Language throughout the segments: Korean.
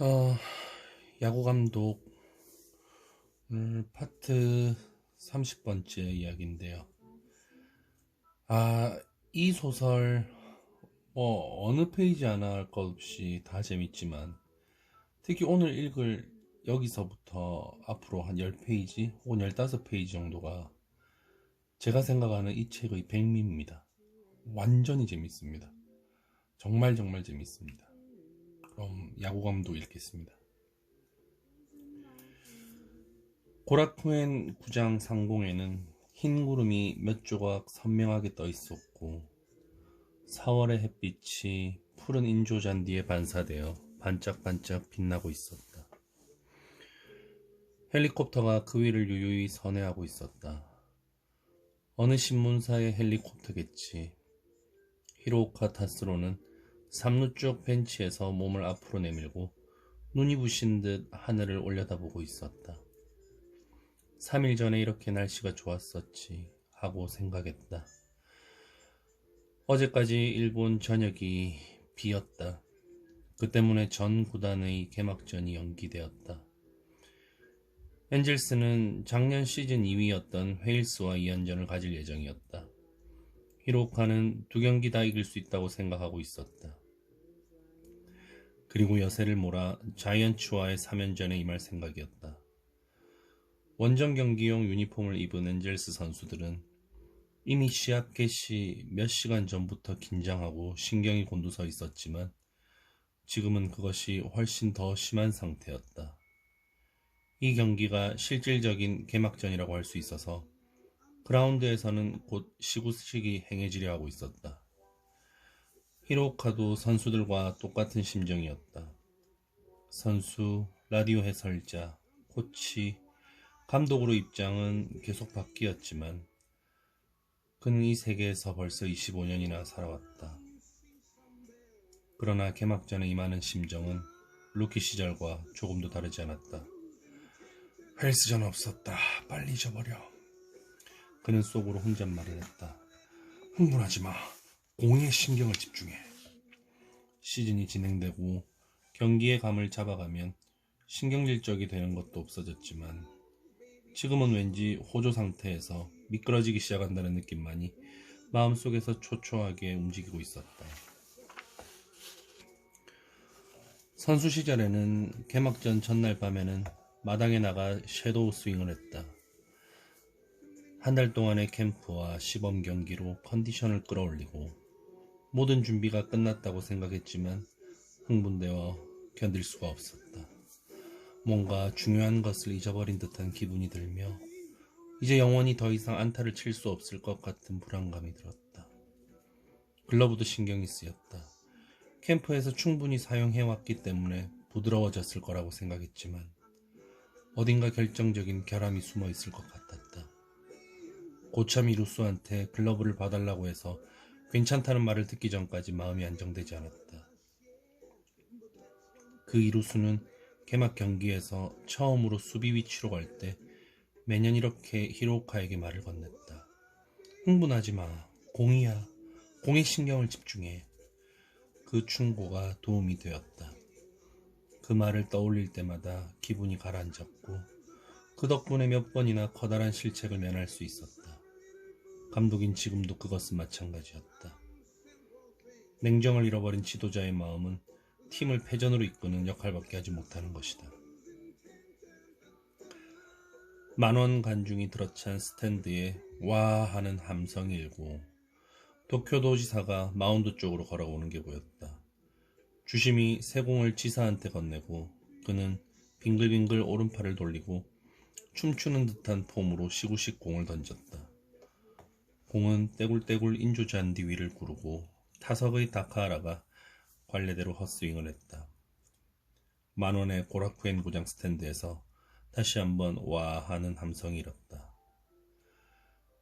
어, 야구 감독 오늘 파트 30번째 이야기인데요. 이 소설 어느 페이지 하나 할 것 없이 다 재밌지만 특히 오늘 읽을 여기서부터 앞으로 한 10페이지 혹은 15페이지 정도가 제가 생각하는 이 책의 백미입니다. 완전히 재밌습니다. 정말 정말 재밌습니다. 그럼 야구 감독 읽겠습니다. 고라쿠엔 구장 상공에는 흰 구름이 몇 조각 선명하게 떠 있었고 4월의 햇빛이 푸른 인조 잔디에 반사되어 반짝반짝 빛나고 있었다. 헬리콥터가 그 위를 유유히 선회하고 있었다. 어느 신문사의 헬리콥터겠지. 히로오카 타스로는 삼루 쪽 벤치에서 몸을 앞으로 내밀고 눈이 부신 듯 하늘을 올려다보고 있었다. 3일 전에 이렇게 날씨가 좋았었지 하고 생각했다. 어제까지 일본 전역이 비었다. 그 때문에 전 구단의 개막전이 연기되었다. 엔젤스는 작년 시즌 2위였던 웨일스와 2연전을 가질 예정이었다. 히로카는 2경기 다 이길 수 있다고 생각하고 있었다. 그리고 여세를 몰아 자이언츠와의 3연전에 임할 생각이었다. 원정 경기용 유니폼을 입은 엔젤스 선수들은 이미 시합 개시 몇 시간 전부터 긴장하고 신경이 곤두서 있었지만 지금은 그것이 훨씬 더 심한 상태였다. 이 경기가 실질적인 개막전이라고 할 수 있어서 그라운드에서는 곧 시구식이 행해지려 하고 있었다. 히로카도 선수들과 똑같은 심정이었다. 선수, 라디오 해설자, 코치, 감독으로 입장은 계속 바뀌었지만 그는 이 세계에서 벌써 25년이나 살아왔다. 그러나 개막전에 임하는 심정은 루키 시절과 조금도 다르지 않았다. 헬스전 없었다. 빨리 잊어버려. 그는 속으로 혼잣말을 했다. 흥분하지 마. 공에 신경을 집중해. 시즌이 진행되고 경기의 감을 잡아가면 신경질적이 되는 것도 없어졌지만 지금은 왠지 호조 상태에서 미끄러지기 시작한다는 느낌만이 마음속에서 초초하게 움직이고 있었다. 선수 시절에는 개막전 전날 밤에는 마당에 나가 섀도우 스윙을 했다. 한 달 동안의 캠프와 시범 경기로 컨디션을 끌어올리고 모든 준비가 끝났다고 생각했지만 흥분되어 견딜 수가 없었다. 뭔가 중요한 것을 잊어버린 듯한 기분이 들며 이제 영원히 더 이상 안타를 칠 수 없을 것 같은 불안감이 들었다. 글러브도 신경이 쓰였다. 캠프에서 충분히 사용해왔기 때문에 부드러워졌을 거라고 생각했지만 어딘가 결정적인 결함이 숨어 있을 것 같았다. 고참 이루수한테 글러브를 봐달라고 해서 괜찮다는 말을 듣기 전까지 마음이 안정되지 않았다. 그 이루수는 개막 경기에서 처음으로 수비 위치로 갈 때 매년 이렇게 히로카에게 말을 건넸다. 흥분하지 마. 공이야. 공에 신경을 집중해. 그 충고가 도움이 되었다. 그 말을 떠올릴 때마다 기분이 가라앉았고 그 덕분에 몇 번이나 커다란 실책을 면할 수 있었다. 감독인 지금도 그것은 마찬가지였다. 냉정을 잃어버린 지도자의 마음은 팀을 패전으로 이끄는 역할밖에 하지 못하는 것이다. 만원 관중이 들어찬 스탠드에 와 하는 함성이 일고 도쿄도지사가 마운드 쪽으로 걸어오는 게 보였다. 주심이 새 공을 지사한테 건네고 그는 빙글빙글 오른팔을 돌리고 춤추는 듯한 폼으로 시구식 공을 던졌다. 공은 떼굴떼굴 인조 잔디 위를 구르고 타석의 다카하라가 관례대로 헛스윙을 했다. 만원의 고라쿠엔 구장 스탠드에서 다시 한번 와 하는 함성이 일었다.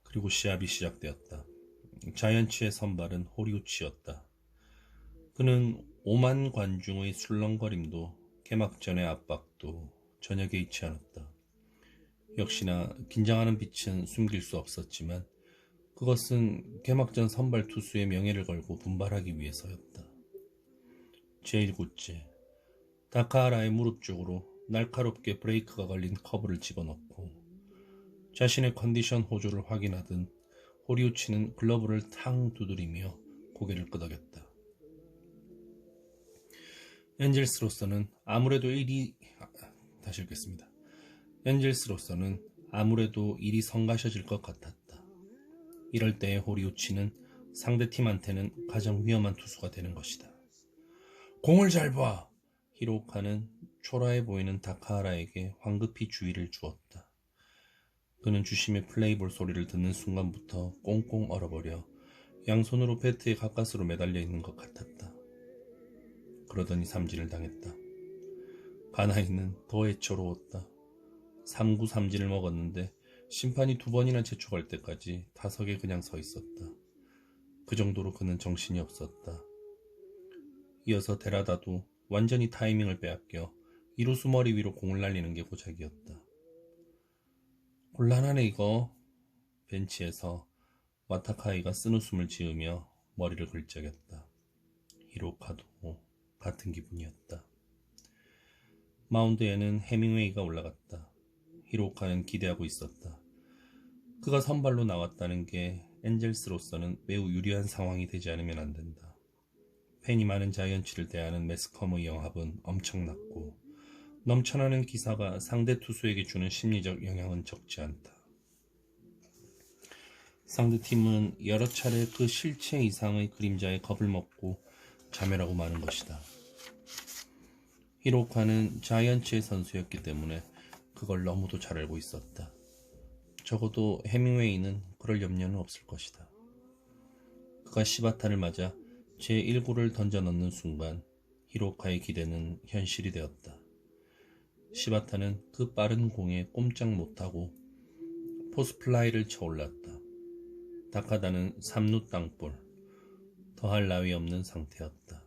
그리고 시합이 시작되었다. 자이언츠의 선발은 호리우치였다. 그는 5만 관중의 술렁거림도 개막전의 압박도 전혀 개의치 않았다. 역시나 긴장하는 빛은 숨길 수 없었지만 그것은 개막전 선발 투수의 명예를 걸고 분발하기 위해서였다. 제1구째 다카하라의 무릎 쪽으로 날카롭게 브레이크가 걸린 커브를 집어넣고 자신의 컨디션 호조를 확인하듯 호리우치는 글러브를 탕 두드리며 고개를 끄덕였다. 엔젤스로서는 아무래도 일이 성가셔질 것 같았다. 이럴 때의 호리우치는 상대팀한테는 가장 위험한 투수가 되는 것이다. 공을 잘 봐! 히로카는 초라해 보이는 다카하라에게 황급히 주의를 주었다. 그는 주심의 플레이볼 소리를 듣는 순간부터 꽁꽁 얼어버려 양손으로 배트에 가까스로 매달려 있는 것 같았다. 그러더니 삼진을 당했다. 가나이는 더 애처로웠다. 3구 삼진을 먹었는데 심판이 2번이나 재촉할 때까지 타석에 그냥 서 있었다. 그 정도로 그는 정신이 없었다. 이어서 데라다도 완전히 타이밍을 빼앗겨 이루수 머리 위로 공을 날리는 게 고작이었다. 곤란하네 이거. 벤치에서 와타카이가 쓴웃음을 지으며 머리를 긁적였다. 히로카도 같은 기분이었다. 마운드에는 해밍웨이가 올라갔다. 히로카는 기대하고 있었다. 그가 선발로 나왔다는 게 엔젤스로서는 매우 유리한 상황이 되지 않으면 안 된다. 팬이 많은 자이언츠를 대하는 매스컴의 영합은 엄청났고 넘쳐나는 기사가 상대 투수에게 주는 심리적 영향은 적지 않다. 상대팀은 여러 차례 그 실체 이상의 그림자에 겁을 먹고 자멸하고 마는 것이다. 히로카는 자이언츠의 선수였기 때문에 그걸 너무도 잘 알고 있었다. 적어도 해밍웨이는 그럴 염려는 없을 것이다. 그가 시바타를 맞아 제1구를 던져 넣는 순간 히로카의 기대는 현실이 되었다. 시바타는 그 빠른 공에 꼼짝 못하고 포스플라이를 쳐 올랐다. 다카다는 3루 땅볼, 더할 나위 없는 상태였다.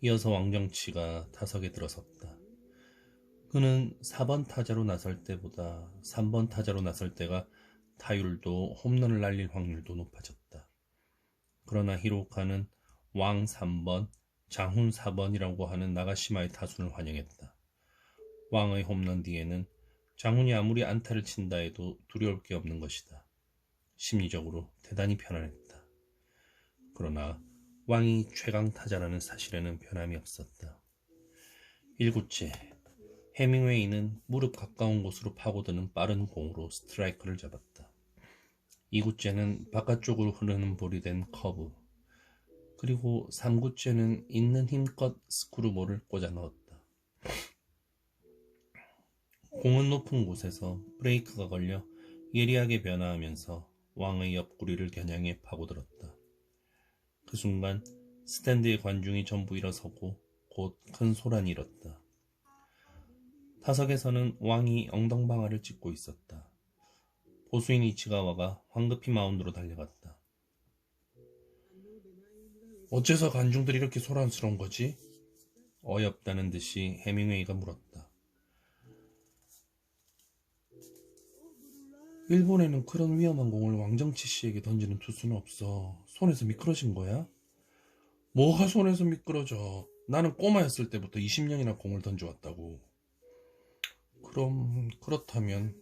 이어서 왕정치가 타석에 들어섰다. 그는 4번 타자로 나설 때보다 3번 타자로 나설 때가 타율도 홈런을 날릴 확률도 높아졌다. 그러나 히로카는 왕 3번, 장훈 4번이라고 하는 나가시마의 타순을 환영했다. 왕의 홈런 뒤에는 장훈이 아무리 안타를 친다 해도 두려울 게 없는 것이다. 심리적으로 대단히 편안했다. 그러나 왕이 최강 타자라는 사실에는 변함이 없었다. 1구째, 해밍웨이는 무릎 가까운 곳으로 파고드는 빠른 공으로 스트라이크를 잡았다. 2구째는 바깥쪽으로 흐르는 볼이 된 커브, 그리고 3구째는 있는 힘껏 스크루볼을 꽂아 넣었다. 공은 높은 곳에서 브레이크가 걸려 예리하게 변화하면서 왕의 옆구리를 겨냥해 파고들었다. 그 순간 스탠드의 관중이 전부 일어서고 곧 큰 소란이 일었다. 타석에서는 왕이 엉덩방아를 찢고 있었다. 보수인 이치가와가 황급히 마운드로 달려갔다. 어째서 관중들이 이렇게 소란스러운 거지? 어이없다는 듯이 해밍웨이가 물었다. 일본에는 그런 위험한 공을 왕정치 씨에게 던지는 투수는 없어. 손에서 미끄러진 거야? 뭐가 손에서 미끄러져? 나는 꼬마였을 때부터 20년이나 공을 던져왔다고. 그렇다면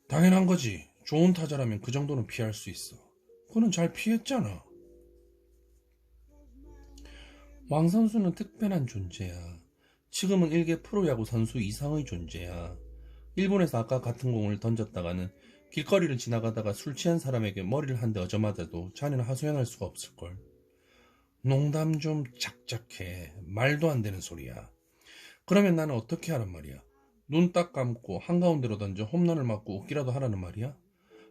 당연한 거지. 좋은 타자라면 그 정도는 피할 수 있어. 그는 잘 피했잖아. 왕 선수는 특별한 존재야. 지금은 일개 프로야구 선수 이상의 존재야. 일본에서 아까 같은 공을 던졌다가는 길거리를 지나가다가 술 취한 사람에게 머리를 한 대 어져맞아도 자네는 하소연할 수가 없을걸. 농담 좀 작작해. 말도 안 되는 소리야. 그러면 나는 어떻게 하란 말이야? 눈 딱 감고 한가운데로 던져 홈런을 맞고 웃기라도 하라는 말이야?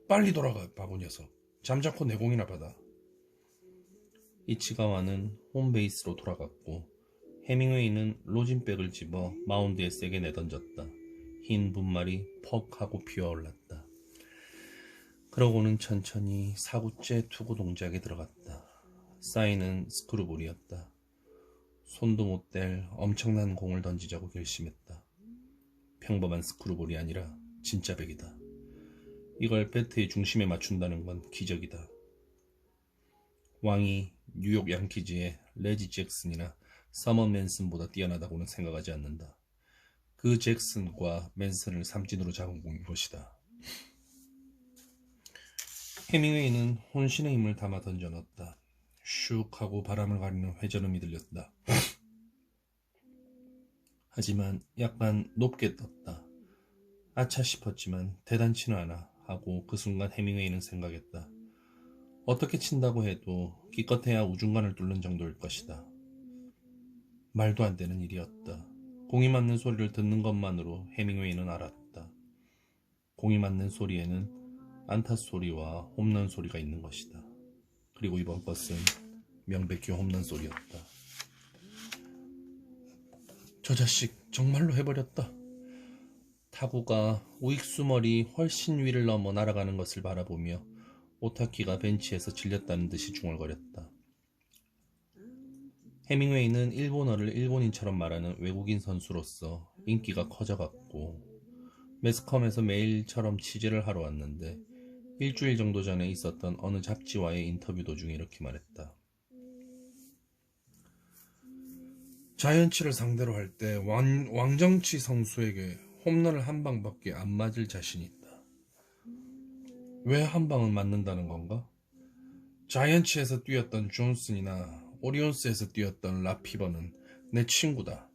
빨리 돌아가, 바보 녀석. 잠자코 내 공이나 받아. 이치가와는 홈베이스로 돌아갔고 해밍웨이는 로진백을 집어 마운드에 세게 내던졌다. 흰 분말이 퍽 하고 피어올랐다. 그러고는 천천히 4구째 투구 동작에 들어갔다. 사인은 스크루볼이었다. 손도 못 댈 엄청난 공을 던지자고 결심했다. 평범한 스크루볼이 아니라 진짜 백이다. 이걸 배트의 중심에 맞춘다는 건 기적이다. 왕이 뉴욕 양키즈의 레지 잭슨이나 서먼 맨슨보다 뛰어나다고는 생각하지 않는다. 그 잭슨과 맨슨을 삼진으로 잡은 공이 것이다. 해밍웨이는 혼신의 힘을 담아 던져 넣었다. 슉 하고 바람을 가리는 회전음이 들렸다. 하지만 약간 높게 떴다. 아차 싶었지만 대단치는 않아 하고 그 순간 해밍웨이는 생각했다. 어떻게 친다고 해도 기껏해야 우중간을 뚫는 정도일 것이다. 말도 안 되는 일이었다. 공이 맞는 소리를 듣는 것만으로 해밍웨이는 알았다. 공이 맞는 소리에는 안타 소리와 홈런 소리가 있는 것이다. 그리고 이번 것은 명백히 홈런 소리였다. 저 자식 정말로 해버렸다. 타구가 우익수머리 훨씬 위를 넘어 날아가는 것을 바라보며 오타키가 벤치에서 질렸다는 듯이 중얼거렸다. 해밍웨이는 일본어를 일본인처럼 말하는 외국인 선수로서 인기가 커져갔고 매스컴에서 매일처럼 취재를 하러 왔는데 일주일 정도 전에 있었던 어느 잡지와의 인터뷰 도중에 이렇게 말했다. 자이언츠를 상대로 할 때 왕정치 선수에게 홈런을 한 방밖에 안 맞을 자신이 있다. 왜 한 방은 맞는다는 건가? 자이언츠에서 뛰었던 존슨이나 오리온스에서 뛰었던 라피버는 내 친구다.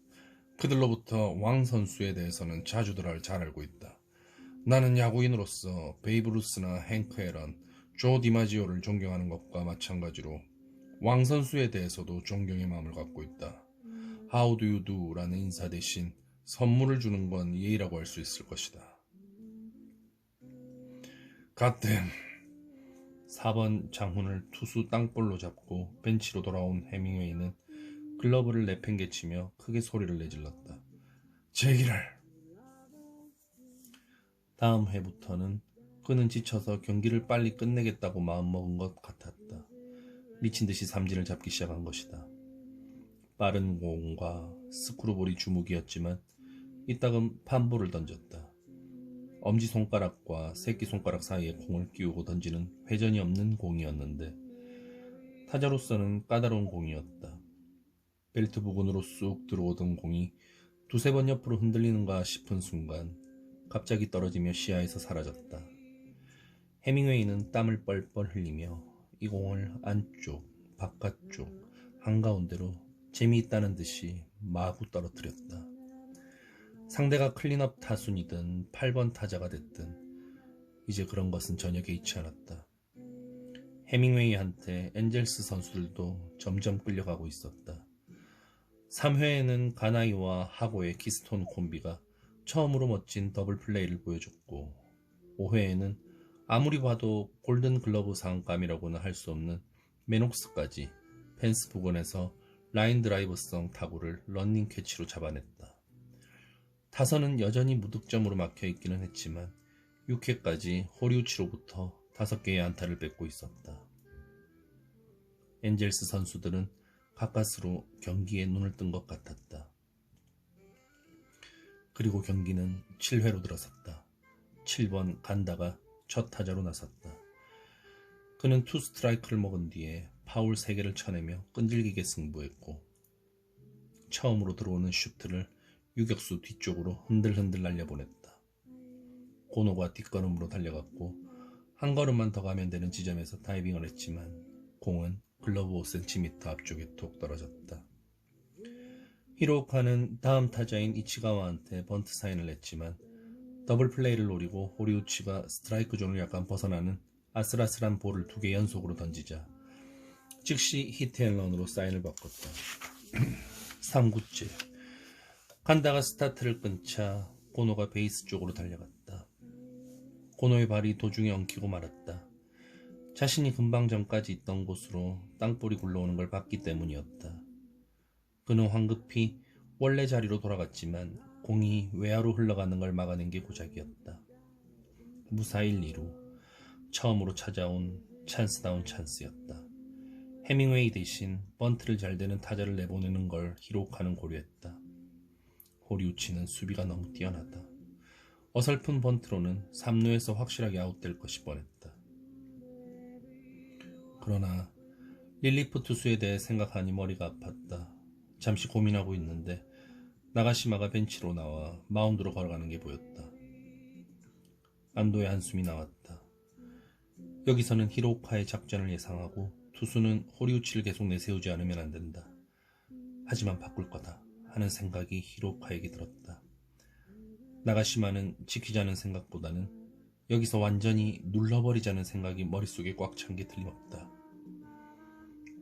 그들로부터 왕 선수에 대해서는 자주들 잘 알고 있다. 나는 야구인으로서 베이브 루스나 행크 앨런, 조 디마지오를 존경하는 것과 마찬가지로 왕 선수에 대해서도 존경의 마음을 갖고 있다. How do you do? 라는 인사 대신 선물을 주는 건 예의라고 할 수 있을 것이다. 갓댐. 4번 장훈을 투수 땅볼로 잡고 벤치로 돌아온 해밍웨이는 글러브를 내팽개치며 크게 소리를 내질렀다. 제기를. 다음 회부터는 그는 지쳐서 경기를 빨리 끝내겠다고 마음먹은 것 같았다. 미친듯이 삼진을 잡기 시작한 것이다. 빠른 공과 스크루볼이 주목이었지만 이따금 판볼을 던졌다. 엄지손가락과 새끼손가락 사이에 공을 끼우고 던지는 회전이 없는 공이었는데 타자로서는 까다로운 공이었다. 벨트 부근으로 쑥 들어오던 공이 두세 번 옆으로 흔들리는가 싶은 순간 갑자기 떨어지며 시야에서 사라졌다. 해밍웨이는 땀을 뻘뻘 흘리며 이 공을 안쪽, 바깥쪽, 한가운데로 재미있다는 듯이 마구 떨어뜨렸다. 상대가 클린업 타순이든 8번 타자가 됐든 이제 그런 것은 전혀 개의치 않았다. 해밍웨이한테 엔젤스 선수들도 점점 끌려가고 있었다. 3회에는 가나이와 하고의 키스톤 콤비가 처음으로 멋진 더블 플레이를 보여줬고 5회에는 아무리 봐도 골든 글러브 상감이라고는 할 수 없는 매녹스까지 펜스 부근에서 라인 드라이브성 타구를 런닝 캐치로 잡아냈다. 타선은 여전히 무득점으로 막혀있기는 했지만 6회까지 호리우치로부터 5개의 안타를 뺏고 있었다. 엔젤스 선수들은 가까스로 경기에 눈을 뜬 것 같았다. 그리고 경기는 7회로 들어섰다. 7번 간다가 첫 타자로 나섰다. 그는 투 스트라이크를 먹은 뒤에 파울 3개를 쳐내며 끈질기게 승부했고 처음으로 들어오는 슈트를 유격수 뒤쪽으로 흔들흔들 날려보냈다. 고노가 뒷걸음으로 달려갔고 한 걸음만 더 가면 되는 지점에서 다이빙을 했지만 공은 글러브 5cm 앞쪽에 톡 떨어졌다. 히로오카는 다음 타자인 이치가와한테 번트 사인을 냈지만 더블 플레이를 노리고 호리우치가 스트라이크 존을 약간 벗어나는 아슬아슬한 볼을 2개 연속으로 던지자 즉시 히트앤런으로 사인을 바꿨다. 3구째 간다가 스타트를 끊자 고노가 베이스 쪽으로 달려갔다. 고노의 발이 도중에 엉키고 말았다. 자신이 금방 전까지 있던 곳으로 땅볼이 굴러오는 걸 봤기 때문이었다. 그는 황급히 원래 자리로 돌아갔지만 공이 외야로 흘러가는 걸 막아낸 게 고작이었다. 무사히 1-2루 처음으로 찾아온 찬스다운 찬스였다. 해밍웨이 대신 번트를 잘 대는 타자를 내보내는 걸 히로카는 고려했다. 호리우치는 수비가 너무 뛰어나다. 어설픈 번트로는 3루에서 확실하게 아웃될 것이 뻔했다. 그러나 릴리프 투수에 대해 생각하니 머리가 아팠다. 잠시 고민하고 있는데 나가시마가 벤치로 나와 마운드로 걸어가는 게 보였다. 안도의 한숨이 나왔다. 여기서는 히로오카의 작전을 예상하고 투수는 호리우치를 계속 내세우지 않으면 안 된다. 하지만 바꿀 거다 하는 생각이 히로오카에게 들었다. 나가시마는 지키자는 생각보다는 여기서 완전히 눌러버리자는 생각이 머릿속에 꽉 찬 게 틀림없다.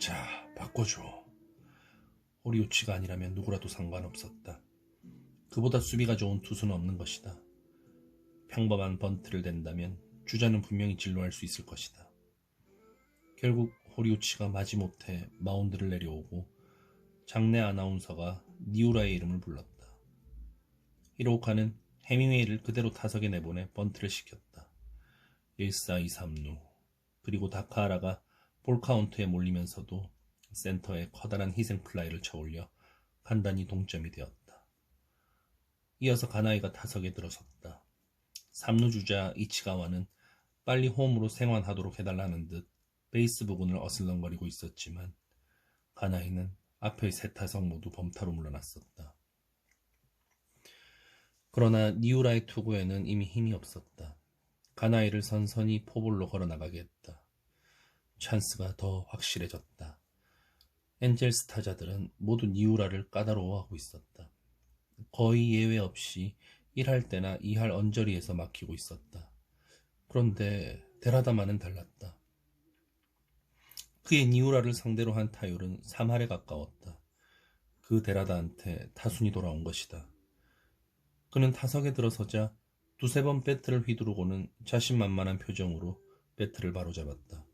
자, 바꿔줘. 호리우치가 아니라면 누구라도 상관없었다. 그보다 수비가 좋은 투수는 없는 것이다. 평범한 번트를 댄다면 주자는 분명히 진로할 수 있을 것이다. 결국 호리우치가 마지못해 마운드를 내려오고 장내 아나운서가 니우라의 이름을 불렀다. 히로오카는 해밍웨이를 그대로 타석에 내보내 번트를 시켰다. 1-4, 2-3루. 그리고 다카하라가 볼카운트에 몰리면서도 센터에 커다란 희생플라이를 쳐올려 간단히 동점이 되었다. 이어서 가나이가 타석에 들어섰다. 3루 주자 이치가와는 빨리 홈으로 생환하도록 해달라는 듯 베이스 부근을 어슬렁거리고 있었지만 가나이는 앞의 세 타석 모두 범타로 물러났었다. 그러나 니우라의 투구에는 이미 힘이 없었다. 가나이를 선선히 포볼로 걸어나가게 했다. 찬스가 더 확실해졌다. 엔젤스 타자들은 모두 니우라를 까다로워하고 있었다. 거의 예외 없이 1할 때나 2할 언저리에서 막히고 있었다. 그런데 데라다마는 달랐다. 그의 니우라를 상대로 한 타율은 3할에 가까웠다. 그 데라다한테 타순이 돌아온 것이다. 그는 타석에 들어서자 두세 번 배트를 휘두르고는 자신만만한 표정으로 배트를 바로잡았다.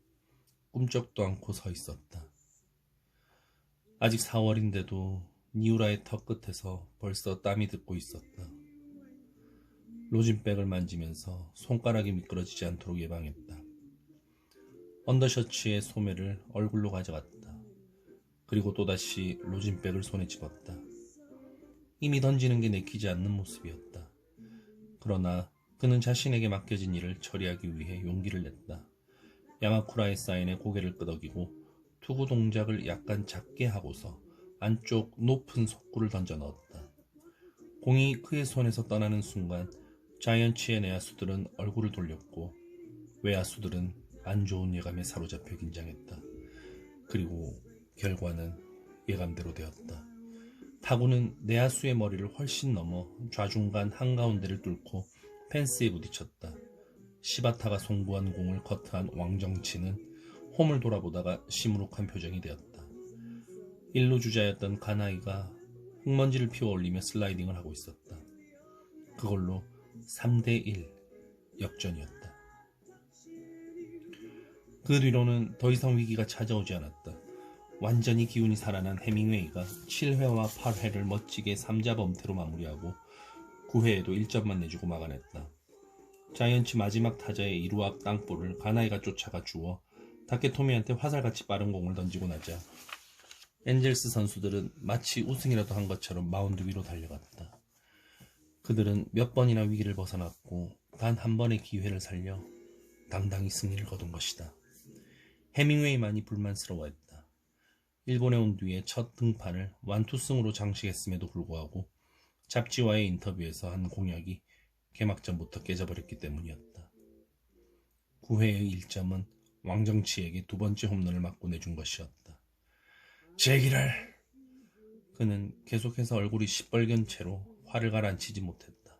꿈쩍도 않고 서 있었다. 아직 4월인데도 니우라의 턱 끝에서 벌써 땀이 듣고 있었다. 로진백을 만지면서 손가락이 미끄러지지 않도록 예방했다. 언더셔츠의 소매를 얼굴로 가져갔다. 그리고 또다시 로진백을 손에 집었다. 이미 던지는 게 내키지 않는 모습이었다. 그러나 그는 자신에게 맡겨진 일을 처리하기 위해 용기를 냈다. 야마쿠라의 사인에 고개를 끄덕이고 투구 동작을 약간 작게 하고서 안쪽 높은 속구를 던져 넣었다. 공이 그의 손에서 떠나는 순간 자이언츠의 내야수들은 얼굴을 돌렸고 외야수들은 안 좋은 예감에 사로잡혀 긴장했다. 그리고 결과는 예감대로 되었다. 타구는 내야수의 머리를 훨씬 넘어 좌중간 한가운데를 뚫고 펜스에 부딪혔다. 시바타가 송구한 공을 커트한 왕정치는 홈을 돌아보다가 시무룩한 표정이 되었다. 1루 주자였던 가나이가 흙먼지를 피워 올리며 슬라이딩을 하고 있었다. 그걸로 3-1 역전이었다. 그 뒤로는 더 이상 위기가 찾아오지 않았다. 완전히 기운이 살아난 해밍웨이가 7회와 8회를 멋지게 3자 범퇴로 마무리하고 9회에도 1점만 내주고 막아냈다. 자이언츠 마지막 타자의 2루 앞 땅볼을 가나이가 쫓아가 주워 다케토미한테 화살같이 빠른 공을 던지고 나자 엔젤스 선수들은 마치 우승이라도 한 것처럼 마운드 위로 달려갔다. 그들은 몇 번이나 위기를 벗어났고 단 한 번의 기회를 살려 당당히 승리를 거둔 것이다. 해밍웨이만이 불만스러워했다. 일본에 온 뒤에 첫 등판을 완투승으로 장식했음에도 불구하고 잡지와의 인터뷰에서 한 공약이 개막전부터 깨져버렸기 때문이었다. 9회의 1점은 왕정치에게 두 번째 홈런을 맞고 내준 것이었다. 제기를! 그는 계속해서 얼굴이 시뻘건 채로 화를 가라앉히지 못했다.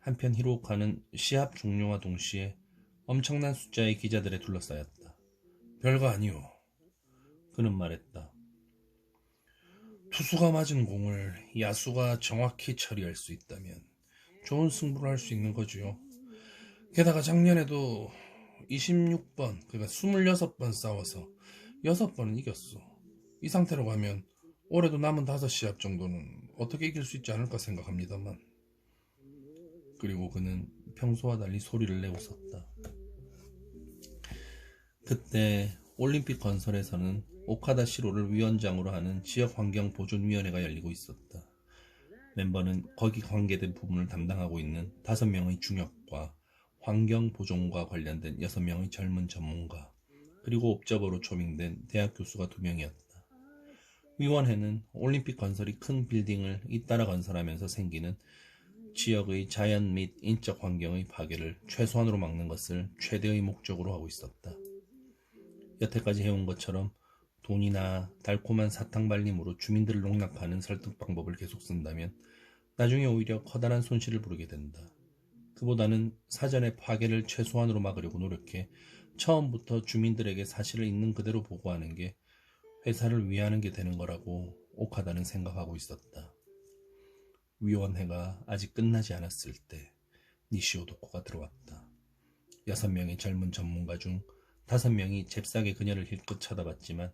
한편 히로오카는 시합 종료와 동시에 엄청난 숫자의 기자들에 둘러싸였다. 별거 아니오. 그는 말했다. 투수가 맞은 공을 야수가 정확히 처리할 수 있다면 좋은 승부를 할 수 있는 거지요. 게다가 작년에도 26번, 그러니까 26번 싸워서 6번은 이겼어. 이 상태로 가면 올해도 남은 5시합 정도는 어떻게 이길 수 있지 않을까 생각합니다만. 그리고 그는 평소와 달리 소리를 내고 섰다. 그때 올림픽 건설에서는 오카다 시로를 위원장으로 하는 지역환경보존위원회가 열리고 있었다. 멤버는 거기 관계된 부분을 담당하고 있는 5명의 중역과 환경보존과 관련된 6명의 젊은 전문가, 그리고 옵저버로 초빙된 대학 교수가 2명이었다. 위원회는 올림픽 건설이 큰 빌딩을 잇따라 건설하면서 생기는 지역의 자연 및 인적 환경의 파괴를 최소한으로 막는 것을 최대의 목적으로 하고 있었다. 여태까지 해온 것처럼 돈이나 달콤한 사탕 발림으로 주민들을 농락하는 설득 방법을 계속 쓴다면 나중에 오히려 커다란 손실을 부르게 된다. 그보다는 사전에 파괴를 최소한으로 막으려고 노력해 처음부터 주민들에게 사실을 있는 그대로 보고하는 게 회사를 위하는 게 되는 거라고 오카다는 생각하고 있었다. 위원회가 아직 끝나지 않았을 때 니시오 도코가 들어왔다. 6명의 젊은 전문가 중 5명이 잽싸게 그녀를 힐끗 쳐다봤지만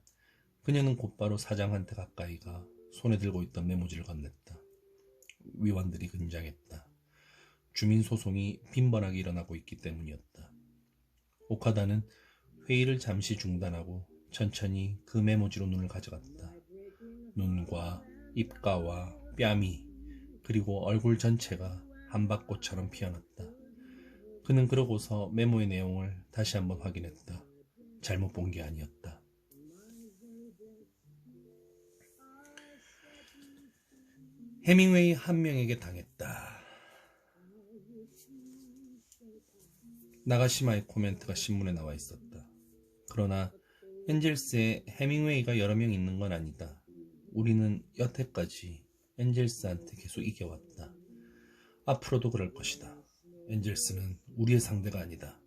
그녀는 곧바로 사장한테 가까이 가 손에 들고 있던 메모지를 건넸다. 위원들이 긴장했다. 주민소송이 빈번하게 일어나고 있기 때문이었다. 오카다는 회의를 잠시 중단하고 천천히 그 메모지로 눈을 가져갔다. 눈과 입가와 뺨이 그리고 얼굴 전체가 함박꽃처럼 피어났다. 그는 그러고서 메모의 내용을 다시 한번 확인했다. 잘못 본 게 아니었다. 해밍웨이 한 명에게 당했다. 나가시마의 코멘트가 신문에 나와 있었다. 그러나 엔젤스에 해밍웨이가 여러 명 있는 건 아니다. 우리는 여태까지 엔젤스한테 계속 이겨왔다. 앞으로도 그럴 것이다. 엔젤스는 우리의 상대가 아니다.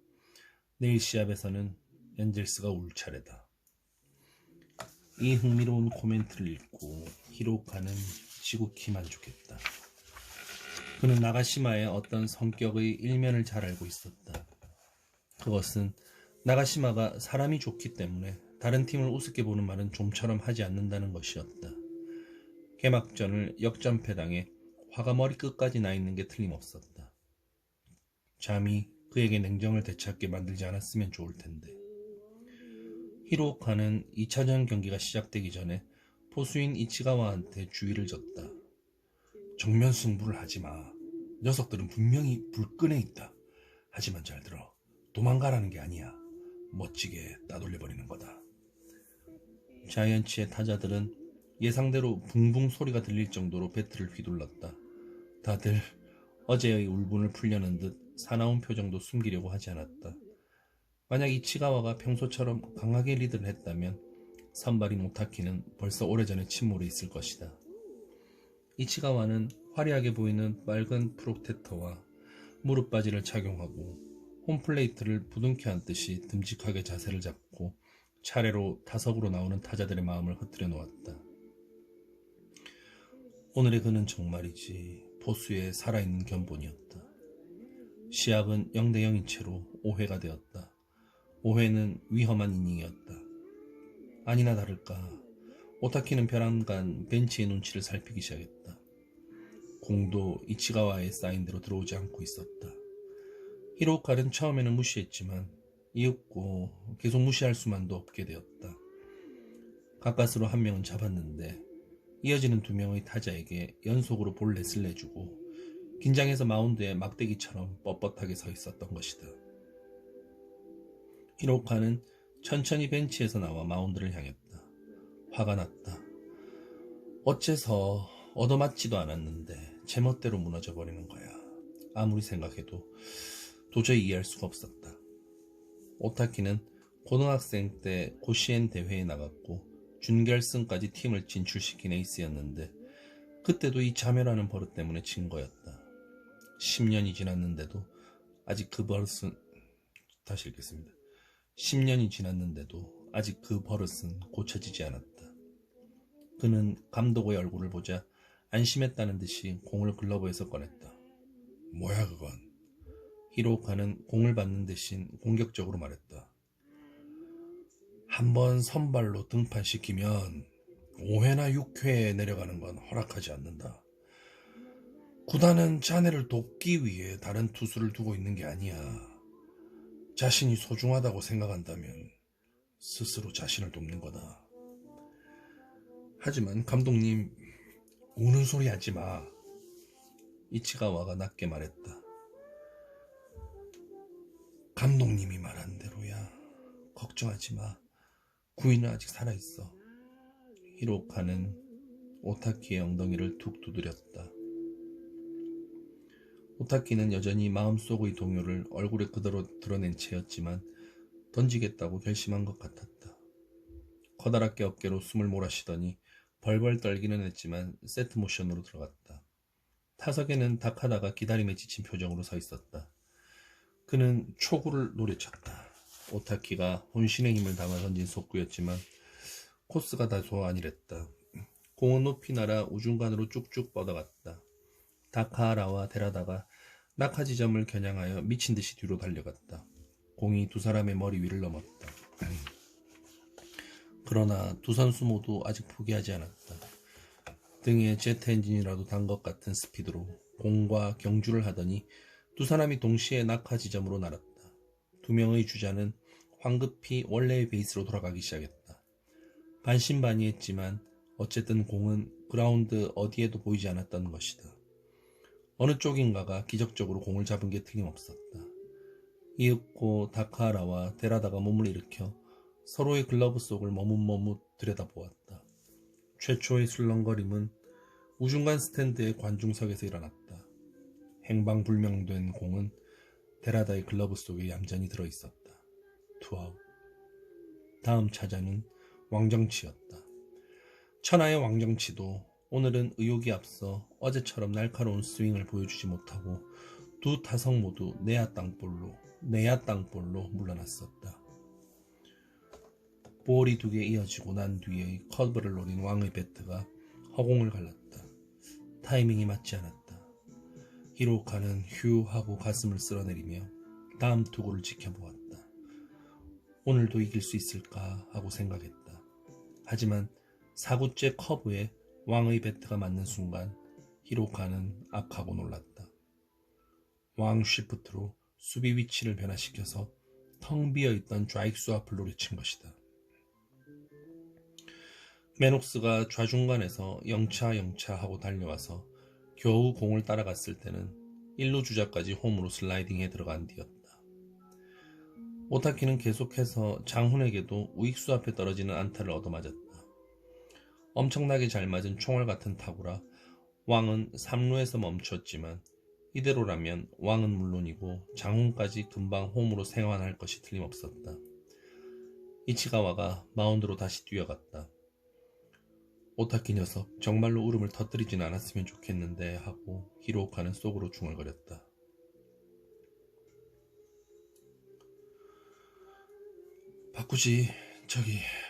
내일 시합에서는 엔젤스가 울 차례다. 이 흥미로운 코멘트를 읽고 히로카는 지극히 만족했다. 그는 나가시마의 어떤 성격의 일면을 잘 알고 있었다. 그것은 나가시마가 사람이 좋기 때문에 다른 팀을 우습게 보는 말은 좀처럼 하지 않는다는 것이었다. 개막전을 역전패당해 화가 머리끝까지 나 있는 게 틀림없었다. 잠이 그에게 냉정을 되찾게 만들지 않았으면 좋을 텐데. 히로카는 2차전 경기가 시작되기 전에 포수인 이치가와한테 주의를 줬다. 정면 승부를 하지 마. 녀석들은 분명히 불끈해 있다. 하지만 잘 들어. 도망가라는 게 아니야. 멋지게 따돌려버리는 거다. 자이언츠의 타자들은 예상대로 붕붕 소리가 들릴 정도로 배트를 휘둘렀다. 다들 어제의 울분을 풀려는 듯 사나운 표정도 숨기려고 하지 않았다. 만약 이치가와가 평소처럼 강하게 리드를 했다면 선발인 오타키는 벌써 오래전에 침몰해 있을 것이다. 이치가와는 화려하게 보이는 빨간 프로텍터와 무릎바지를 착용하고 홈플레이트를 부둥켜 앉듯이 듬직하게 자세를 잡고 차례로 타석으로 나오는 타자들의 마음을 흐트려 놓았다. 오늘의 그는 정말이지 포수의 살아있는 견본이었다. 시합은 0대0인 채로 5회가 되었다. 5회는 위험한 이닝이었다. 아니나 다를까 오타키는 벼랑간 벤치의 눈치를 살피기 시작했다. 공도 이치가와의 사인대로 들어오지 않고 있었다. 히로카는 처음에는 무시했지만 이윽고 계속 무시할 수만도 없게 되었다. 가까스로 한 명은 잡았는데 이어지는 2명의 타자에게 연속으로 볼넷을 내주고 긴장해서 마운드에 막대기처럼 뻣뻣하게 서 있었던 것이다. 히로카는 천천히 벤치에서 나와 마운드를 향했다. 화가 났다. 어째서 얻어맞지도 않았는데 제멋대로 무너져버리는 거야. 아무리 생각해도 도저히 이해할 수가 없었다. 오타키는 고등학생 때 고시엔 대회에 나갔고 준결승까지 팀을 진출시킨 에이스였는데 그때도 이 자멸하는 버릇 때문에 진 거였다. 10년이 지났는데도 아직 그 버릇은 다시 읽겠습니다. 10년이 지났는데도 아직 그 버릇은 고쳐지지 않았다. 그는 감독의 얼굴을 보자 안심했다는 듯이 공을 글러브에서 꺼냈다. 뭐야 그건? 히로카는 공을 받는 대신 공격적으로 말했다. 한번 선발로 등판시키면 5회나 6회에 내려가는 건 허락하지 않는다. 구단은 자네를 돕기 위해 다른 투수를 두고 있는 게 아니야. 자신이 소중하다고 생각한다면 스스로 자신을 돕는 거다. 하지만 감독님, 우는 소리 하지 마. 이치가와가 낮게 말했다. 감독님이 말한 대로야. 걱정하지 마. 구인은 아직 살아있어. 히로카는 오타키의 엉덩이를 툭 두드렸다. 오타키는 여전히 마음속의 동요를 얼굴에 그대로 드러낸 채였지만 던지겠다고 결심한 것 같았다. 커다랗게 어깨로 숨을 몰아쉬더니 벌벌 떨기는 했지만 세트 모션으로 들어갔다. 타석에는 다카다가 기다림에 지친 표정으로 서 있었다. 그는 초구를 노려쳤다. 오타키가 혼신의 힘을 담아 던진 속구였지만 코스가 다소 아니랬다. 공은 높이 날아 우중간으로 쭉쭉 뻗어갔다. 다카하라와 데라다가 낙하 지점을 겨냥하여 미친 듯이 뒤로 달려갔다. 공이 두 사람의 머리 위를 넘었다. 그러나 두 선수 모두 아직 포기하지 않았다. 등에 제트 엔진이라도 단 것 같은 스피드로 공과 경주를 하더니 두 사람이 동시에 낙하 지점으로 날았다. 두 명의 주자는 황급히 원래의 베이스로 돌아가기 시작했다. 반신반의했지만 어쨌든 공은 그라운드 어디에도 보이지 않았던 것이다. 어느 쪽인가가 기적적으로 공을 잡은 게 틀림없었다. 이윽고 다카하라와 데라다가 몸을 일으켜 서로의 글러브 속을 머뭇머뭇 들여다보았다. 최초의 술렁거림은 우중간 스탠드의 관중석에서 일어났다. 행방불명된 공은 데라다의 글러브 속에 얌전히 들어있었다. 투아웃. 다음 차자는 왕정치였다. 천하의 왕정치도 오늘은 의욕이 앞서 어제처럼 날카로운 스윙을 보여주지 못하고 두 타석 모두 내야 땅볼로 물러났었다. 볼이 두 개 이어지고 난 뒤에 커브를 노린 왕의 배트가 허공을 갈랐다. 타이밍이 맞지 않았다. 히로카는 휴 하고 가슴을 쓸어내리며 다음 투구를 지켜보았다. 오늘도 이길 수 있을까 하고 생각했다. 하지만 4구째 커브에 왕의 배트가 맞는 순간 히로카는 악하고 놀랐다. 왕 쉬프트로 수비 위치를 변화시켜서 텅 비어있던 좌익수 앞을 노려친 것이다. 매녹스가 좌중간에서 영차 하고 달려와서 겨우 공을 따라갔을 때는 1루 주자까지 홈으로 슬라이딩해 들어간 뒤였다. 오타키는 계속해서 장훈에게도 우익수 앞에 떨어지는 안타를 얻어맞았다. 엄청나게 잘 맞은 총알 같은 타구라 왕은 3루에서 멈췄지만 이대로라면 왕은 물론이고 장훈까지 금방 홈으로 생還할 것이 틀림없었다. 이치가와가 마운드로 다시 뛰어갔다. 오타키 녀석 정말로 울음을 터뜨리진 않았으면 좋겠는데 하고 히로카는 속으로 중얼거렸다.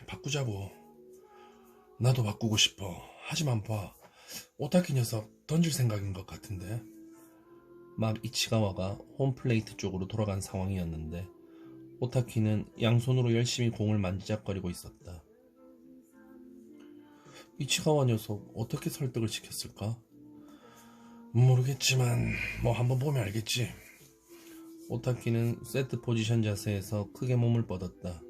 바꾸자고. 나도 바꾸고 싶어. 하지만 봐. 오타키 녀석 던질 생각인 것 같은데. 막 이치가와가 홈플레이트 쪽으로 돌아간 상황이었는데 오타키는 양손으로 열심히 공을 만지작거리고 있었다. 이치가와 녀석 어떻게 설득을 시켰을까? 모르겠지만 뭐 한번 보면 알겠지. 오타키는 세트 포지션 자세에서 크게 몸을 뻗었다.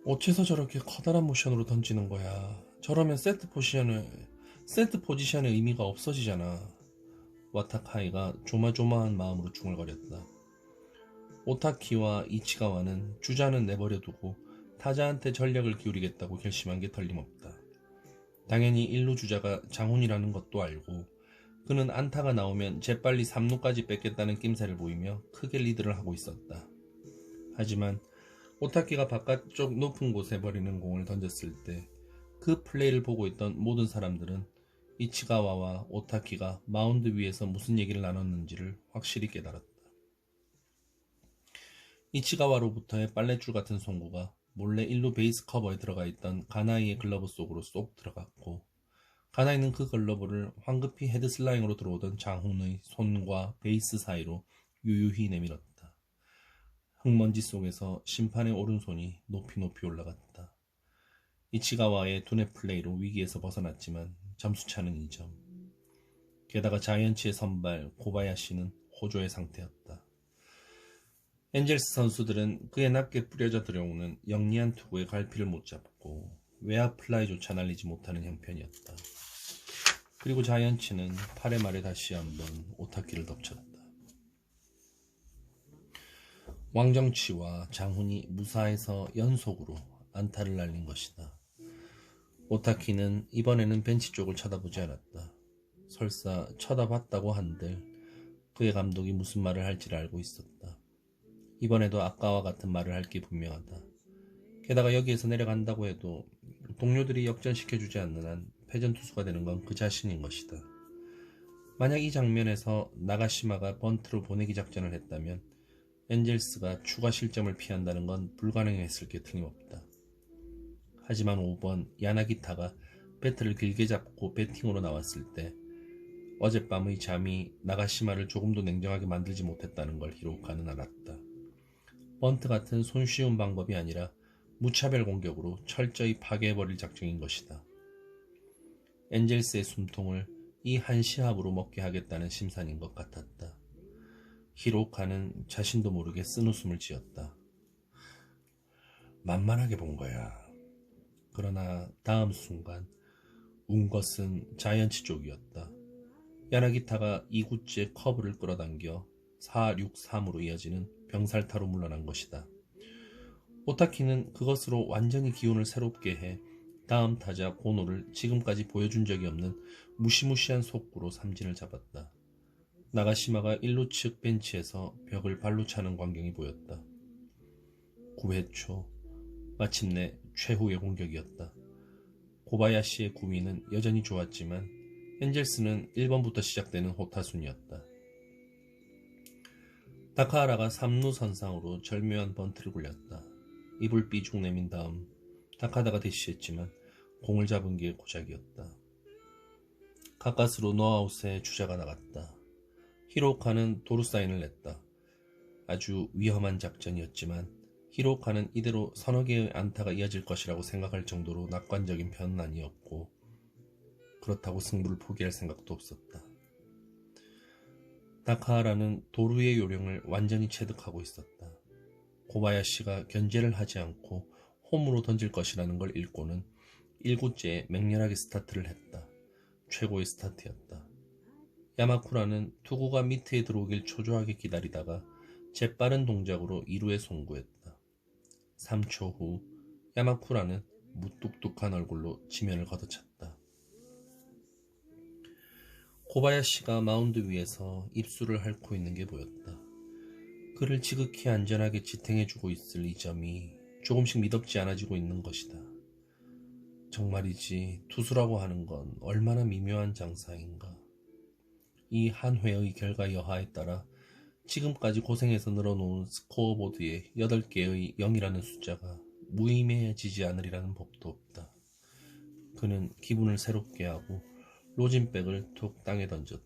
어째서 저렇게 커다란 모션으로 던지는 거야. 저러면 세트 포지션의 의미가 없어지잖아. 와타카이가 조마조마한 마음으로 중얼거렸다. 오타키와 이치가와는 주자는 내버려두고 타자한테 전력을 기울이겠다고 결심한 게 틀림없다. 당연히 1루 주자가 장훈이라는 것도 알고 그는 안타가 나오면 재빨리 3루까지 뺏겠다는 낌새를 보이며 크게 리드를 하고 있었다. 하지만 오타키가 바깥쪽 높은 곳에 버리는 공을 던졌을 때 그 플레이를 보고 있던 모든 사람들은 이치가와와 오타키가 마운드 위에서 무슨 얘기를 나눴는지를 확실히 깨달았다. 이치가와로부터의 빨랫줄 같은 송구가 몰래 1루 베이스 커버에 들어가 있던 가나이의 글러브 속으로 쏙 들어갔고 가나이는 그 글러브를 황급히 헤드슬라잉으로 들어오던 장훈의 손과 베이스 사이로 유유히 내밀었다. 흙먼지 속에서 심판의 오른손이 높이 올라갔다. 이치가와의 두뇌 플레이로 위기에서 벗어났지만 점수차는 2점. 게다가 자이언츠의 선발 고바야시는 호조의 상태였다. 엔젤스 선수들은 그에 낮게 뿌려져 들어오는 영리한 투구의 갈피를 못 잡고 외야 플라이조차 날리지 못하는 형편이었다. 그리고 자이언츠는 8회 말에 다시 한번 오타키를 덮쳤다. 왕정치와 장훈이 무사해서 연속으로 안타를 날린 것이다. 오타키는 이번에는 벤치 쪽을 쳐다보지 않았다. 설사 쳐다봤다고 한들 그의 감독이 무슨 말을 할지를 알고 있었다. 이번에도 아까와 같은 말을 할 게 분명하다. 게다가 여기에서 내려간다고 해도 동료들이 역전시켜주지 않는 한 패전 투수가 되는 건 그 자신인 것이다. 만약 이 장면에서 나가시마가 번트로 보내기 작전을 했다면 엔젤스가 추가 실점을 피한다는 건 불가능했을 게 틀림없다. 하지만 5번 야나기타가 배트를 길게 잡고 배팅으로 나왔을 때 어젯밤의 잠이 나가시마를 조금도 냉정하게 만들지 못했다는 걸 히로카는 알았다. 번트 같은 손쉬운 방법이 아니라 무차별 공격으로 철저히 파괴해버릴 작정인 것이다. 엔젤스의 숨통을 이 한 시합으로 먹게 하겠다는 심산인 것 같았다. 히로카는 자신도 모르게 쓴웃음을 지었다. 만만하게 본 거야. 그러나 다음 순간 운 것은 자이언츠 쪽이었다. 야나기타가 2구째 커브를 끌어당겨 4-6-3으로 이어지는 병살타로 물러난 것이다. 오타키는 그것으로 완전히 기운을 새롭게 해 다음 타자 고노를 지금까지 보여준 적이 없는 무시무시한 속구로 삼진을 잡았다. 나가시마가 1루 측 벤치에서 벽을 발로 차는 광경이 보였다. 9회 초 마침내 최후의 공격이었다. 고바야시의 구위는 여전히 좋았지만 엔젤스는 1번부터 시작되는 호타순이었다. 다카하라가 3루 선상으로 절묘한 번트를 굴렸다. 입을 삐죽 내민 다음 다카다가 대시했지만 공을 잡은 게 고작이었다. 가까스로 노아웃에 주자가 나갔다. 히로카는 도루 사인을 냈다. 아주 위험한 작전이었지만 히로카는 이대로 서너 개의 안타가 이어질 것이라고 생각할 정도로 낙관적인 편은 아니었고 그렇다고 승부를 포기할 생각도 없었다. 다카하라는 도루의 요령을 완전히 체득하고 있었다. 고바야시가 견제를 하지 않고 홈으로 던질 것이라는 걸 읽고는 1구째에 맹렬하게 스타트를 했다. 최고의 스타트였다. 야마쿠라는 투구가 밑에 들어오길 초조하게 기다리다가 재빠른 동작으로 2루에 송구했다. 3초 후 야마쿠라는 무뚝뚝한 얼굴로 지면을 걷어찼다. 고바야시가 마운드 위에서 입술을 핥고 있는 게 보였다. 그를 지극히 안전하게 지탱해주고 있을 이 점이 조금씩 미덥지 않아지고 있는 것이다. 정말이지 투수라고 하는 건 얼마나 미묘한 장사인가. 이 한 회의 결과 여하에 따라 지금까지 고생해서 늘어놓은 스코어보드에 8개의 0이라는 숫자가 무의미해지지 않으리라는 법도 없다. 그는 기분을 새롭게 하고 로진백을 툭 땅에 던졌다.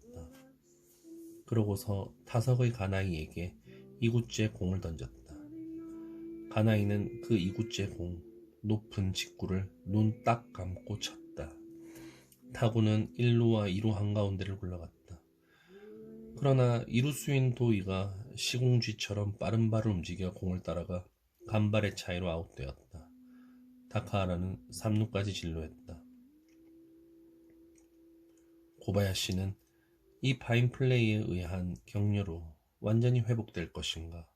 그러고서 타석의 가나이에게 2구째 공을 던졌다. 가나이는 그 2구째 공, 높은 직구를 눈 딱 감고 쳤다. 타구는 1루와 2루 한가운데를 굴러갔다. 그러나 2루수인 도이가 시궁쥐처럼 빠른 발을 움직여 공을 따라가 간발의 차이로 아웃되었다. 다카하라는 3루까지 진루했다. 고바야시는 이 파인플레이에 의한 격려로 완전히 회복될 것인가.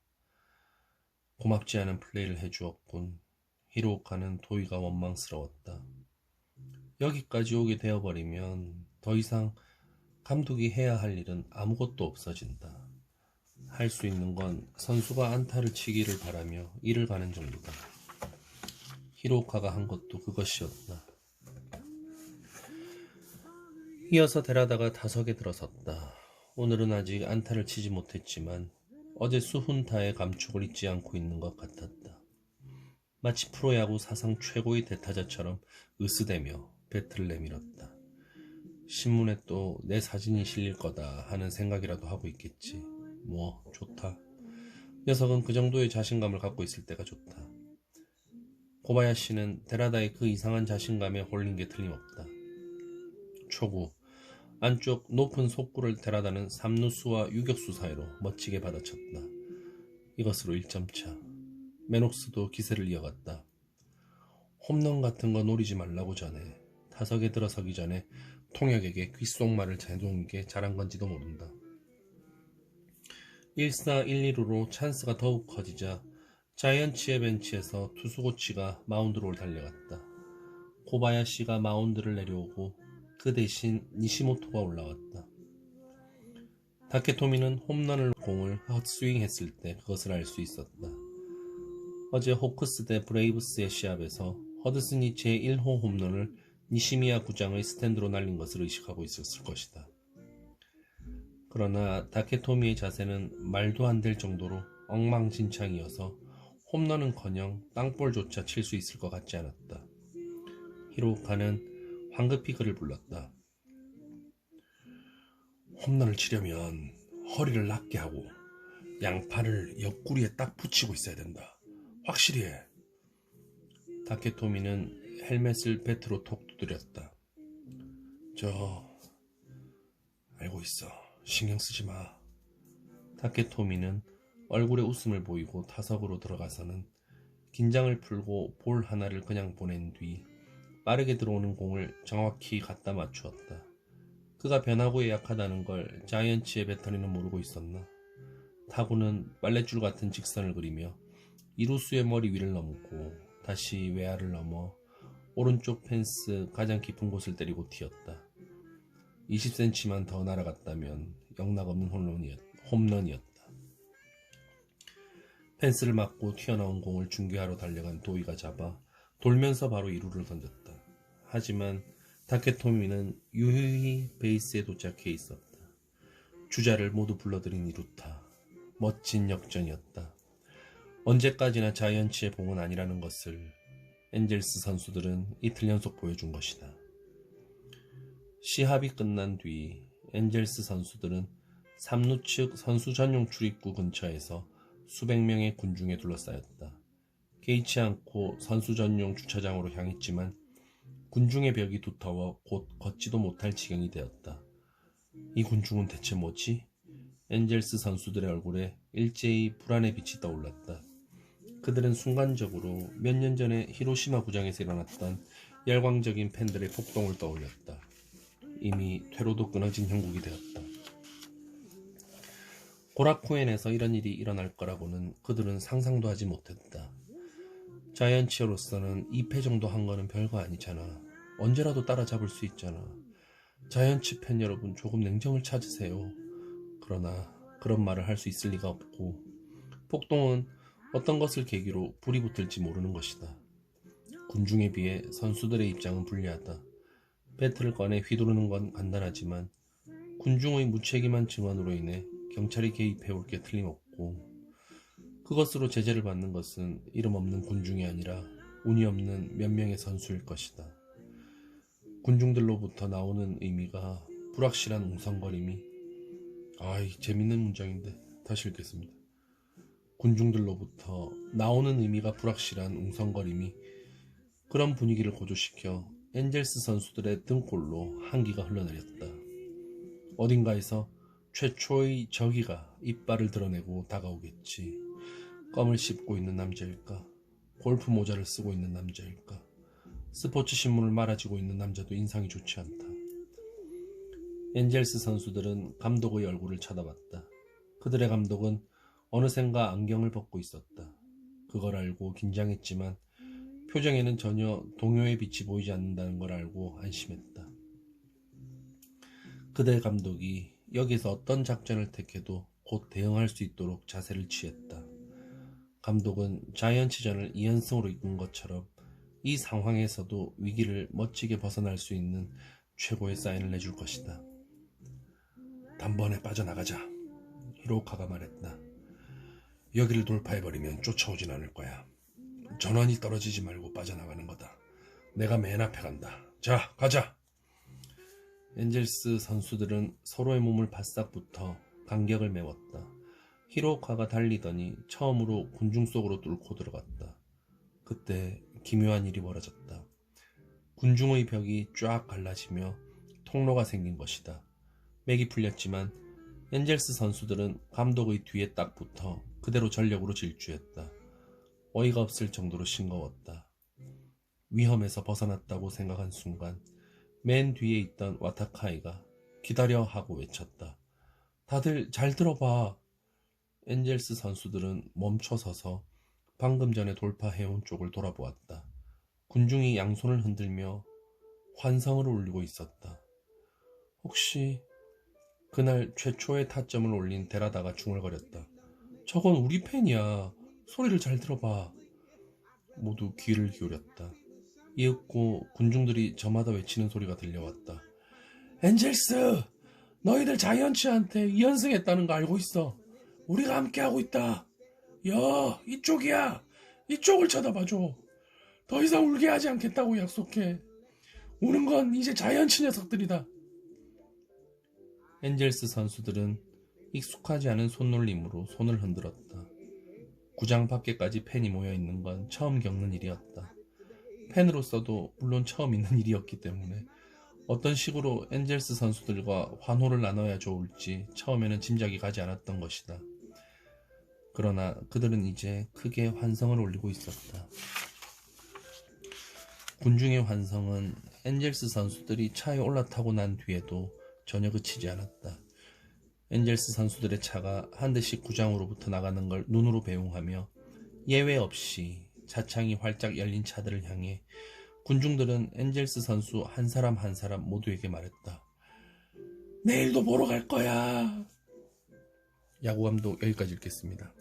고맙지 않은 플레이를 해주었군. 히로카는 도이가 원망스러웠다. 여기까지 오게 되어버리면 더 이상 감독이 해야 할 일은 아무것도 없어진다. 할 수 있는 건 선수가 안타를 치기를 바라며 이를 가는 정도다. 히로카가 한 것도 그것이었다. 이어서 데라다가 타석에 들어섰다. 오늘은 아직 안타를 치지 못했지만 어제 수훈타의 감촉을 잊지 않고 있는 것 같았다. 마치 프로야구 사상 최고의 대타자처럼 으스대며 배트를 내밀었다. 신문에 또 내 사진이 실릴 거다 하는 생각이라도 하고 있겠지. 뭐 좋다. 녀석은 그 정도의 자신감을 갖고 있을 때가 좋다. 고바야시는 데라다의 그 이상한 자신감에 홀린 게 틀림없다. 초구 안쪽 높은 속구를 데라다는 3루수와 유격수 사이로 멋지게 받아쳤다. 이것으로 1점차. 매녹스도 기세를 이어갔다. 홈런 같은 거 노리지 말라고 전해. 타석에 들어서기 전에 통역에게 귓속말을 제동이게 잘한 건지도 모른다. 1사 1-2루로 찬스가 더욱 커지자 자이언츠의 벤치에서 투수 코치가 마운드로 달려갔다. 코바야시가 마운드를 내려오고 그 대신 니시모토가 올라왔다. 다케토미는 홈런을 공을 헛스윙했을 때 그것을 알 수 있었다. 어제 호크스 대 브레이브스의 시합에서 허드슨이 제1호 홈런을 니시미야 구장의 스탠드로 날린 것을 의식하고 있었을 것이다. 그러나 다케토미의 자세는 말도 안 될 정도로 엉망진창이어서 홈런은커녕 땅볼조차 칠 수 있을 것 같지 않았다. 히로카는 황급히 그를 불렀다. 홈런을 치려면 허리를 낮게 하고 양팔을 옆구리에 딱 붙이고 있어야 된다. 확실히 해. 다케토미는 헬멧을 배트로 톡 두드렸다. 알고 있어. 신경 쓰지 마. 다케토미는 얼굴에 웃음을 보이고 타석으로 들어가서는 긴장을 풀고 볼 하나를 그냥 보낸 뒤 빠르게 들어오는 공을 정확히 갖다 맞추었다. 그가 변화구에 약하다는 걸 자이언츠의 배터리는 모르고 있었나? 타구는 빨랫줄 같은 직선을 그리며 이루수의 머리 위를 넘고 다시 외야를 넘어 오른쪽 펜스 가장 깊은 곳을 때리고 튀었다. 20cm만 더 날아갔다면 영락없는 홈런이었다. 펜스를 맞고 튀어나온 공을 중계하러 달려간 도이가 잡아 돌면서 바로 2루를 던졌다. 하지만 다케토미는 유유히 베이스에 도착해 있었다. 주자를 모두 불러들인 2루타. 멋진 역전이었다. 언제까지나 자이언츠의 봉은 아니라는 것을 엔젤스 선수들은 이틀 연속 보여준 것이다. 시합이 끝난 뒤 엔젤스 선수들은 3루 측 선수 전용 출입구 근처에서 수백 명의 군중에 둘러싸였다. 개의치 않고 선수 전용 주차장으로 향했지만 군중의 벽이 두터워 곧 걷지도 못할 지경이 되었다. 이 군중은 대체 뭐지? 엔젤스 선수들의 얼굴에 일제히 불안의 빛이 떠올랐다. 그들은 순간적으로 몇 년 전에 히로시마 구장에서 일어났던 열광적인 팬들의 폭동을 떠올렸다. 이미 퇴로도 끊어진 형국이 되었다. 고라쿠엔에서 이런 일이 일어날 거라고는 그들은 상상도 하지 못했다. 자이언츠로서는 2패 정도 한 거는 별거 아니잖아. 언제라도 따라잡을 수 있잖아. 자이언츠 팬 여러분, 조금 냉정을 찾으세요. 그러나 그런 말을 할 수 있을 리가 없고, 폭동은 어떤 것을 계기로 불이 붙을지 모르는 것이다. 군중에 비해 선수들의 입장은 불리하다. 배트를 꺼내 휘두르는 건 간단하지만 군중의 무책임한 증언으로 인해 경찰이 개입해올 게 틀림없고, 그것으로 제재를 받는 것은 이름 없는 군중이 아니라 운이 없는 몇 명의 선수일 것이다. 군중들로부터 나오는 의미가 불확실한 웅성거림이 재밌는 문장인데 다시 읽겠습니다. 군중들로부터 나오는 의미가 불확실한 웅성거림이 그런 분위기를 고조시켜 엔젤스 선수들의 등골로 한기가 흘러내렸다. 어딘가에서 최초의 적이가 이빨을 드러내고 다가오겠지. 껌을 씹고 있는 남자일까? 골프 모자를 쓰고 있는 남자일까? 스포츠 신문을 말아쥐고 있는 남자도 인상이 좋지 않다. 엔젤스 선수들은 감독의 얼굴을 쳐다봤다. 그들의 감독은 어느샌가 안경을 벗고 있었다. 그걸 알고 긴장했지만 표정에는 전혀 동요의 빛이 보이지 않는다는 걸 알고 안심했다. 그들의 감독이 여기서 어떤 작전을 택해도 곧 대응할 수 있도록 자세를 취했다. 감독은 자이언츠전을 2연승으로 이끈 것처럼 이 상황에서도 위기를 멋지게 벗어날 수 있는 최고의 사인을 내줄 것이다. 단번에 빠져나가자. 히로카가 말했다. 여기를 돌파해버리면 쫓아오진 않을 거야. 전원이 떨어지지 말고 빠져나가는 거다. 내가 맨 앞에 간다. 자, 가자. 엔젤스 선수들은 서로의 몸을 바싹 붙어 간격을 메웠다. 히로카가 달리더니 처음으로 군중 속으로 뚫고 들어갔다. 그때 기묘한 일이 벌어졌다. 군중의 벽이 쫙 갈라지며 통로가 생긴 것이다. 맥이 풀렸지만 엔젤스 선수들은 감독의 뒤에 딱 붙어 그대로 전력으로 질주했다. 어이가 없을 정도로 싱거웠다. 위험에서 벗어났다고 생각한 순간 맨 뒤에 있던 와타카이가 기다려 하고 외쳤다. 다들 잘 들어봐. 엔젤스 선수들은 멈춰서서 방금 전에 돌파해온 쪽을 돌아보았다. 군중이 양손을 흔들며 환성을 울리고 있었다. 혹시 그날 최초의 타점을 올린 데라다가 중얼거렸다. 저건 우리 팬이야. 소리를 잘 들어봐. 모두 귀를 기울였다. 이윽고 군중들이 저마다 외치는 소리가 들려왔다. 엔젤스! 너희들 자이언츠한테 2연승했다는 거 알고 있어. 우리가 함께하고 있다. 야, 이쪽이야. 이쪽을 쳐다봐줘. 더 이상 울게 하지 않겠다고 약속해. 우는 건 이제 자이언츠 녀석들이다. 엔젤스 선수들은 익숙하지 않은 손놀림으로 손을 흔들었다. 구장 밖에까지 팬이 모여있는 건 처음 겪는 일이었다. 팬으로서도 물론 처음 있는 일이었기 때문에 어떤 식으로 엔젤스 선수들과 환호를 나눠야 좋을지 처음에는 짐작이 가지 않았던 것이다. 그러나 그들은 이제 크게 환성을 올리고 있었다. 군중의 환성은 엔젤스 선수들이 차에 올라타고 난 뒤에도 전혀 그치지 않았다. 엔젤스 선수들의 차가 한 대씩 구장으로부터 나가는 걸 눈으로 배웅하며 예외 없이 차창이 활짝 열린 차들을 향해 군중들은 엔젤스 선수 한 사람 한 사람 모두에게 말했다. 내일도 보러 갈 거야. 야구 감독 여기까지 읽겠습니다.